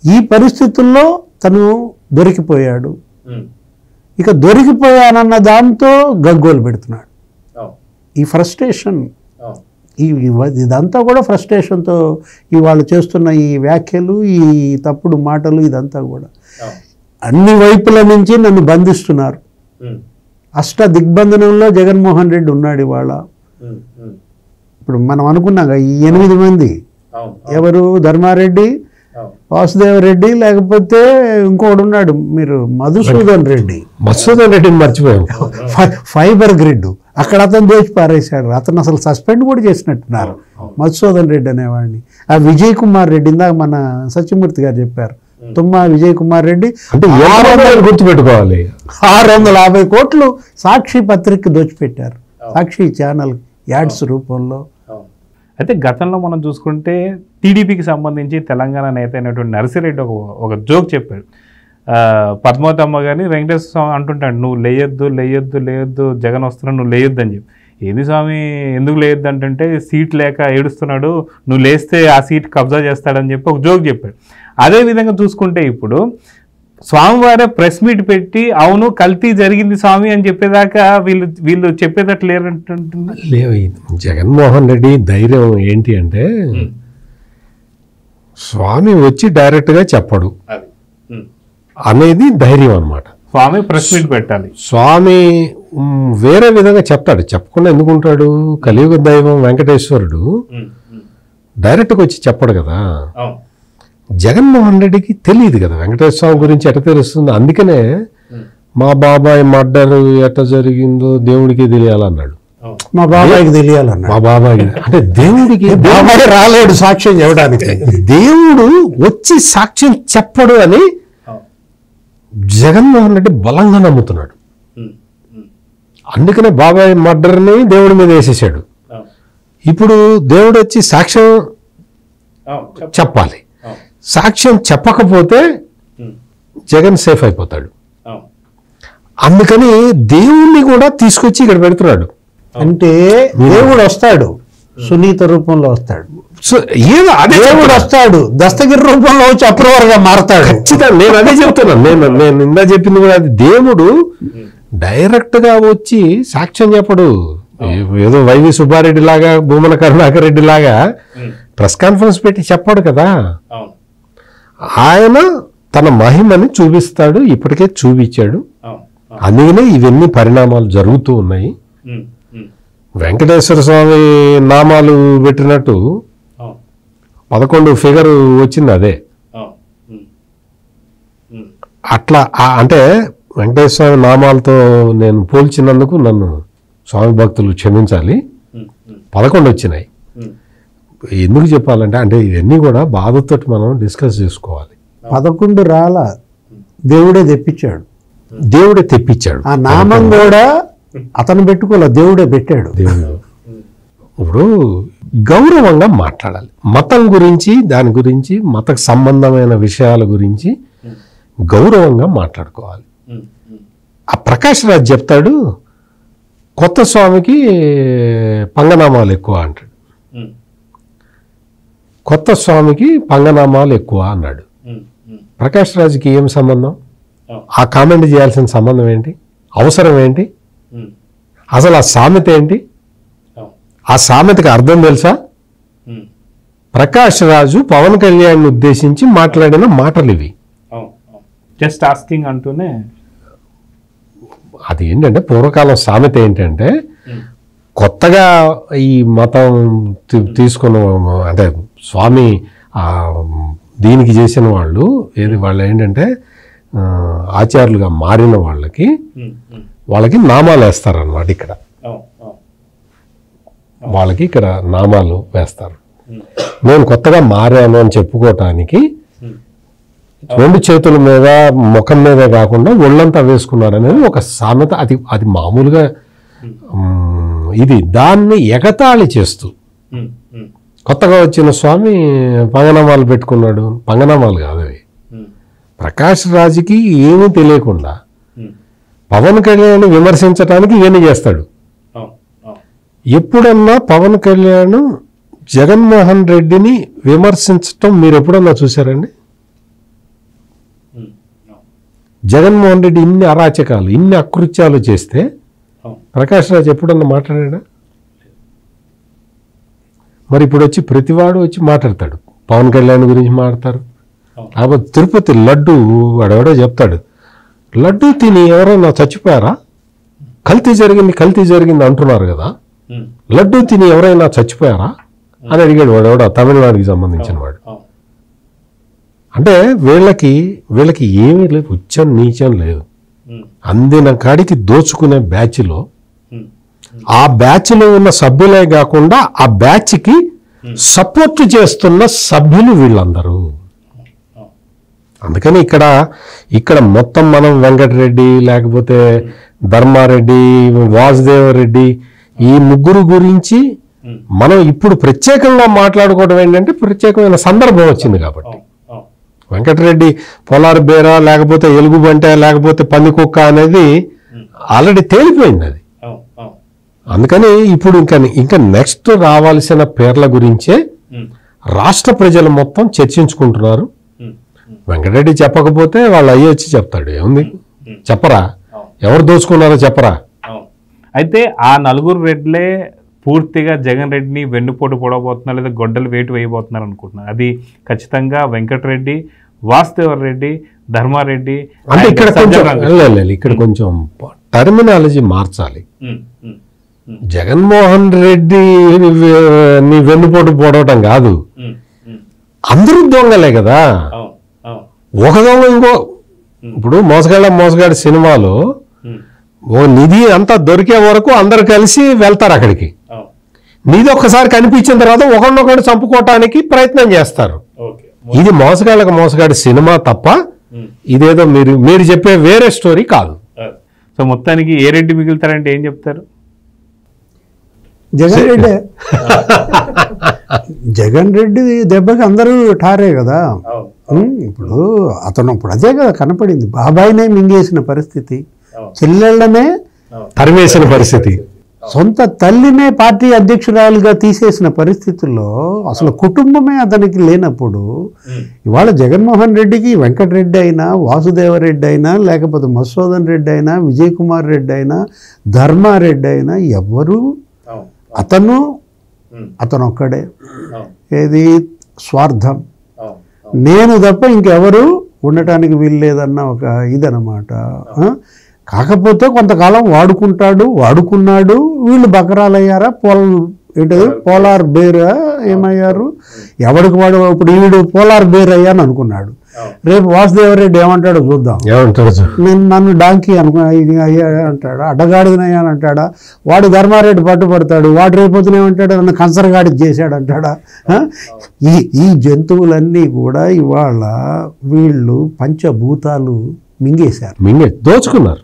ఈ పరిస్థితుల్లో తను దొరికిపోయాడు. ఇక దొరికిపోయానన్న దాంతో గగ్గోలు పెడుతున్నాడు. ఈ ఫ్రస్ట్రేషన్ ఇదంతా కూడా ఫ్రస్ట్రేషన్తో వాళ్ళు చేస్తున్న ఈ వ్యాఖ్యలు, ఈ తప్పుడు మాటలు, ఇదంతా కూడా అన్ని వైపుల నుంచి నన్ను బంధిస్తున్నారు. అష్ట దిగ్బంధనంలో జగన్మోహన్ రెడ్డి ఉన్నాడు ఇవాళ. ఇప్పుడు మనం అనుకున్నాం ఈ 8 మంది ఎవరు, ధర్మారెడ్డి, వాసుదేవరెడ్డి, లేకపోతే ఇంకోడు ఉన్నాడు మీరు మధుసూదన్ రెడ్డిని మర్చిపోయాం. ఫైబర్ గ్రిడ్ అక్కడ అతను దోచి పారేశాడు. అతను అసలు సస్పెండ్ కూడా చేసినట్టున్నారు మధుసూదన్ రెడ్డి అనేవాడిని. ఆ విజయ్ కుమార్ రెడ్డి ఇందాక మన సత్యమూర్తి గారు చెప్పారు, తుమ్మా విజయ్ కుమార్ రెడ్డి అంటే గుర్తుపెట్టుకోవాలి 650 కోట్లు సాక్షి పత్రిక దోచిపెట్టారు, సాక్షి ఛానల్ యాడ్స్ రూపంలో. అయితే గతంలో మనం చూసుకుంటే టీడీపీకి సంబంధించి తెలంగాణ నేత అయినటువంటి నర్సిరెడ్డి ఒక జోక్ చెప్పాడు. పద్మావతమ్మ గారిని వెంకటేశ్వర స్వామి అంటుంటాడు, నువ్వు లేయొద్దు జగన్ వస్తున్నాడు, నువ్వు లేయొద్దు అని చెప్పి. ఏది స్వామి ఎందుకు లేయొద్దు అంటే సీట్ లేక ఏడుస్తున్నాడు, నువ్వు లేస్తే ఆ సీట్ కబ్జా చేస్తాడని చెప్పి ఒక జోక్ చెప్పాడు. అదేవిధంగా చూసుకుంటే ఇప్పుడు స్వామివారే ప్రెస్ మీట్ పెట్టి అవును కల్తీ జరిగింది స్వామి అని చెప్పేదాకా వీళ్ళు చెప్పేదట్లు లేరంటుంటుంది. జగన్మోహన్ రెడ్డి ధైర్యం ఏంటి అంటే స్వామి వచ్చి డైరెక్ట్గా చెప్పడు అనేది ధైర్యం అన్నమాట. స్వామి ప్రెస్ మీట్ పెట్టాలి, స్వామి వేరే విధంగా చెప్తాడు, చెప్పకుండా ఎందుకుంటాడు? కలియుగ దైవం వెంకటేశ్వరుడు డైరెక్ట్గా వచ్చి చెప్పడు కదా. జగన్మోహన్ రెడ్డికి తెలియదు కదా వెంకటేశ్వర స్వామి గురించి ఎట్లా తెలుస్తుంది. అందుకనే మా బాబాయ్ మర్డర్ ఎట్లా జరిగిందో దేవుడికి తెలియాలన్నాడు. మా బాబాయ్కి తెలియాలన్నాడు. మా బాబాయ్ అంటే దేవుడికి బాబాయ్ రాలేడు సాక్ష్యం చెప్పడానికి, దేవుడు వచ్చి సాక్ష్యం చెప్పడు అని జగన్మోహన్ రెడ్డి బలంగా నమ్ముతున్నాడు. అందుకనే బాబాయ్ మర్డర్ని దేవుడి మీద వేసేసాడు. ఇప్పుడు దేవుడు వచ్చి సాక్ష్యం చెప్పాలి. సాక్ష్యం చెప్పకపోతే జగన్ సేఫ్ అయిపోతాడు. అందుకని దేవుణ్ణి కూడా తీసుకొచ్చి ఇక్కడ పెడుతున్నాడు. అంటే దేవుడు వస్తాడు, సునీత రూపంలో వస్తాడు, దేవుడు వస్తాడు, దస్తగిరి రూపంలో వచ్చి అప్రూవర్గా మారతాడు. ఖచ్చితంగా నేను అదే చెప్తున్నాను. నేను ఇందా చెప్పింది కూడా అది. దేవుడు డైరెక్ట్ గా వచ్చి సాక్ష్యం చెప్పడు. ఏదో వైవి సుబ్బారెడ్డి లాగా, భూమన కరుణాకర్ రెడ్డి లాగా ప్రెస్ కాన్ఫరెన్స్ పెట్టి చెప్పాడు కదా. ఆయన తన మహిమని చూపిస్తాడు, ఇప్పటికే చూపించాడు. అందుకనే ఇవన్నీ పరిణామాలు జరుగుతూ ఉన్నాయి. వెంకటేశ్వర స్వామి నామాలు పెట్టినట్టు 11 ఫిగర్ వచ్చింది అదే. అట్లా అంటే వెంకటేశ్వర స్వామి నామాలతో నేను పోల్చినందుకు నన్ను స్వామి భక్తులు క్షమించాలి. 11 వచ్చినాయి. ఎందుకు చెప్పాలంటే అంటే ఇవన్నీ కూడా బాధతో మనం డిస్కస్ చేసుకోవాలి. 11 రాలా, దేవుడే తెప్పించాడు. ఆ నామం కూడా అతను పెట్టుకోలే, దేవుడే పెట్టాడు. దేవుడు ఇప్పుడు గౌరవంగా మాట్లాడాలి. మతం గురించి, దాని గురించి, మతకు సంబంధమైన విషయాల గురించి గౌరవంగా మాట్లాడుకోవాలి. ఆ ప్రకాష్ రాజ్ చెప్తాడు కొత్త స్వామికి పంగనామాలు ఎక్కువ అంటాడు. కొత్త స్వామికి పంగనామాలు ఎక్కువ అన్నాడు. ప్రకాష్ రాజ్కి ఏం సంబంధం? ఆ కామెంట్ చేయాల్సిన సంబంధం ఏంటి? అవసరం ఏంటి? అసలు ఆ సామెత ఏంటి? ఆ సామెతకి అర్థం తెలుసా? ప్రకాష్ రాజు పవన్ కళ్యాణ్ ఉద్దేశించి మాట్లాడిన మాటలు ఇవి. జస్ట్ ఆస్కింగ్ అంటూనే అది ఏంటంటే పూర్వకాలం సామెత ఏంటంటే కొత్తగా ఈ మతం తీసుకున్న అంటే స్వామి దీనికి చేసిన వాళ్ళు వాళ్ళు ఏంటంటే ఆచార్యులుగా మారిన వాళ్ళకి నామాలు వేస్తారన్నమాట. వాళ్ళకి ఇక్కడ నామాలు వేస్తారు. నేను కొత్తగా మారాను అని చెప్పుకోవటానికి 2 చేతుల మీద ముఖం మీదే కాకుండా ఒళ్ళంతా వేసుకున్నాడు అనేది ఒక సామెత. అది మామూలుగా ఇది దాన్ని ఎగతాళి చేస్తూ కొత్తగా వచ్చిన స్వామి పంగనామాలు పెట్టుకున్నాడు. పంగనామాలు కాదు అవి. ప్రకాష్ రాజుకి ఏమీ తెలియకుండా పవన్ కళ్యాణ్ విమర్శించడానికి ఇవన్నీ చేస్తాడు. ఎప్పుడన్నా పవన్ కళ్యాణ్ జగన్మోహన్ రెడ్డిని విమర్శించటం మీరు ఎప్పుడన్నా చూసారండి? జగన్మోహన్ రెడ్డి ఇన్ని అరాచకాలు, ఇన్ని అకృత్యాలు చేస్తే ప్రకాష్ రాజ్ ఎప్పుడన్నా మాట్లాడా? మరి ఇప్పుడు వచ్చి ప్రతివాడు వచ్చి మాట్లాడతాడు. పవన్ కళ్యాణ్ గురించి మాట్లాడతారు. లేకపోతే తిరుపతి లడ్డు వాడెవడో చెప్తాడు, లడ్డు తిని ఎవరైనా చచ్చిపోయారా, కల్తీ జరిగింది అంటున్నారు కదా, లడ్డు తిని ఎవరైనా చచ్చిపోయారా అని అడిగాడు వాడెవడో, తమిళనాడుకి సంబంధించిన వాడు. అంటే వీళ్ళకి ఏమీ లేదు, ఉచ్చం నీచం లేదు. అందిన కాడికి దోచుకునే బ్యాచ్లో ఆ బ్యాచ్లో ఉన్న సభ్యులే కాకుండా ఆ బ్యాచ్కి సపోర్ట్ చేస్తున్న సభ్యులు వీళ్ళందరూ. అందుకని ఇక్కడ మొత్తం మనం వెంకటరెడ్డి లేకపోతే ధర్మారెడ్డి, వాసుదేవరెడ్డి ఈ ముగ్గురు గురించి మనం ఇప్పుడు ప్రత్యేకంగా మాట్లాడుకోవడం ఏంటంటే ప్రత్యేకమైన సందర్భం వచ్చింది కాబట్టి. వెంకటరెడ్డి పోలార్ బేరా లేకపోతే ఎలుగుబంట లేకపోతే పందికుక్క అనేది ఆల్రెడీ తేలిపోయింది అది. అందుకని ఇప్పుడు ఇంకా నెక్స్ట్ రావాల్సిన పేర్ల గురించే రాష్ట్ర ప్రజలు మొత్తం చర్చించుకుంటున్నారు. వెంకటరెడ్డి చెప్పకపోతే వాళ్ళు అయ్యొచ్చి చెప్తాడు, ఏముంది చెప్పరా, ఎవరు దోచుకున్నారో చెప్పరా. అయితే ఆ నలుగురు రెడ్లే పూర్తిగా జగన్ రెడ్డిని వెన్నుపోటు పొడవబోతున్నారు లేదా గొడ్డలు వేటు వేయబోతున్నారు అనుకుంటున్నారు. అది ఖచ్చితంగా వెంకటరెడ్డి, వాసుదేవరెడ్డి, ధర్మారెడ్డి. అంటే ఇక్కడ కొంచెం టర్మినాలజీ మార్చాలి. జగన్మోహన్ రెడ్డి నీ వెన్నుపోటు పొడవటం కాదు, అందరూ దొంగలే కదా. ఒక దొంగ ఇంకో, ఇప్పుడు మోసగాడి సినిమాలో ఓ నిధి అంతా దొరికే వరకు అందరు కలిసి వెళ్తారు అక్కడికి. నిధి ఒక్కసారి కనిపించిన తర్వాత ఒకరినొకరు చంపుకోవటానికి ప్రయత్నం చేస్తారు. ఇది మోసగాడి సినిమా తప్ప ఇదేదో మీరు చెప్పే వేరే స్టోరీ కాదు. సో మొత్తానికి ఏ రెడ్డి మిగులుతారంటే ఏం చెప్తారు? జగన్ రెడ్డి దెబ్బకి అందరూ ఠారే కదా. ఇప్పుడు అదే కదా కనపడింది, బాబాయినే మింగేసిన పరిస్థితి, చెల్లెళ్ళనే తరిమేసిన పరిస్థితి, సొంత తల్లినే పార్టీ అధ్యక్షురాలుగా తీసేసిన పరిస్థితుల్లో అసలు కుటుంబమే అతనికి లేనప్పుడు ఇవాళ జగన్మోహన్ రెడ్డికి వెంకటరెడ్డి అయినా, వాసుదేవరెడ్డి అయినా, లేకపోతే మధుసూదన్ రెడ్డి అయినా, విజయ్ కుమార్ రెడ్డి అయినా, ధర్మారెడ్డి అయినా ఎవరు, అతను ఒక్కడే. ఏది స్వార్థం, నేను తప్ప ఇంకెవరు ఉండటానికి వీల్లేదన్న ఒక ఇదనమాట. కాకపోతే కొంతకాలం వాడుకున్నాడు, వీళ్ళు బకరాలయ్యారా, పోలార్ బేరా ఏమయ్యారు, ఎవరికి వాడు. ఇప్పుడు వీడు పోలార్ బేర్ అయ్యాను అనుకున్నాడు, రేపు వాసుదేవరెడ్డి ఏమంటాడో చూద్దాం. నన్ను డాంకీ అయ్యా అంటాడా, అడ్డగాడిదనయ్యాను అంటాడా, వాడు ధర్మారెడ్డి పట్టుబడతాడు, వాడు రేపొద్దున ఏమంటాడు, నన్ను కంచరగాడి చేశాడు అంటాడా. ఈ జంతువులన్నీ కూడా ఇవాళ వీళ్ళు పంచభూతాలు దోచుకున్నారు,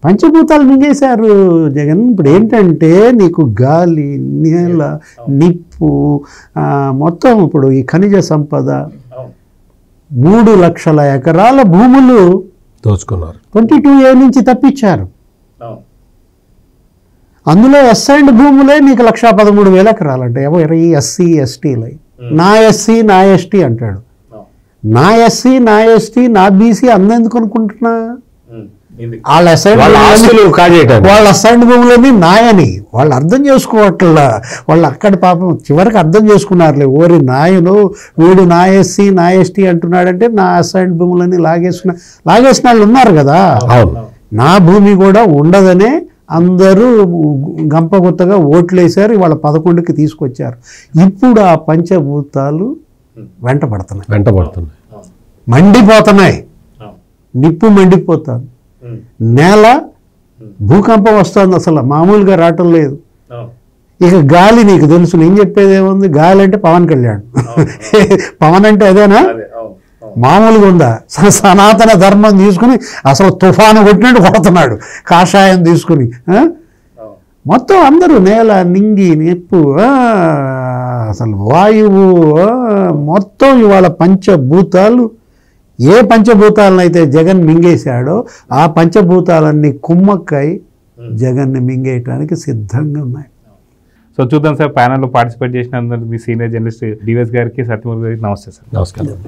పంచభూతాలు మింగేశారు జగన్. ఇప్పుడు ఏంటంటే నీకు గాలి, నేల, నిప్పు, మొత్తం ఇప్పుడు ఈ ఖనిజ సంపద 3 లక్షల ఎకరాల భూములు దోచుకున్నారు. 22A నుంచి తప్పించారు. అందులో అసైన్డ్ భూములే నీకు 1,13,000 ఎకరాలు అంటే ఎవరు ఎస్సీ ఎస్టీలు. నా ఎస్సీ నా ఎస్టీ అంటాడు, నా ఎస్సీ నా ఎస్టీ నా బీసీ అందెందుకు అనుకుంటున్నా, వాళ్ళ అసైన్డ్ భూములని నాయని వాళ్ళు అర్థం చేసుకోవట్లా. వాళ్ళు అక్కడ పాపం చివరికి అర్థం చేసుకున్నారులే, ఓరి నాయను వీడు నా ఎస్సీ నా ఎస్టీ అంటున్నాడంటే నా అసైన్డ్ భూములని లాగేసిన వాళ్ళు ఉన్నారు కదా. నా భూమి కూడా ఉండదనే అందరూ గంపగుత్తగా ఓట్లేశారు, వాళ్ళ 11కి తీసుకొచ్చారు. ఇప్పుడు ఆ పంచభూతాలు వెంటబడుతున్నాయి, మండిపోతున్నాయి. నిప్పు మండిపోతుంది, నేల భూకంపం వస్తుంది, అసలు మామూలుగా రావటం లేదు. ఇక గాలి నీకు తెలుసు, నేను చెప్పేది ఏముంది, గాలి అంటే పవన్ కళ్యాణ్. పవన్ అంటే అదేనా, మామూలుగా ఉందా? సనాతన ధర్మం తీసుకుని అసలు తుఫాను కొట్టినట్టు కొడుతున్నాడు, కాషాయం తీసుకుని. మొత్తం అందరూ నేల, నింగి, నిప్పు, అసలు వాయువు, మొత్తం ఇవాళ పంచభూతాలు. ఏ పంచభూతాలనైతే జగన్ మింగేశాడో ఆ పంచభూతాలన్నీ కుమ్మక్కై జగన్ని మింగేయటానికి సిద్ధంగా ఉన్నాయి. సో చూద్దాం సార్, ప్యానల్లో పార్టిసిపేట్ చేసినందుకు మీ సీనియర్ జర్నలిస్ట్ డివిఎస్ గారికి, సత్యమూర్తి గారికి నమస్తే సార్. నమస్కారం.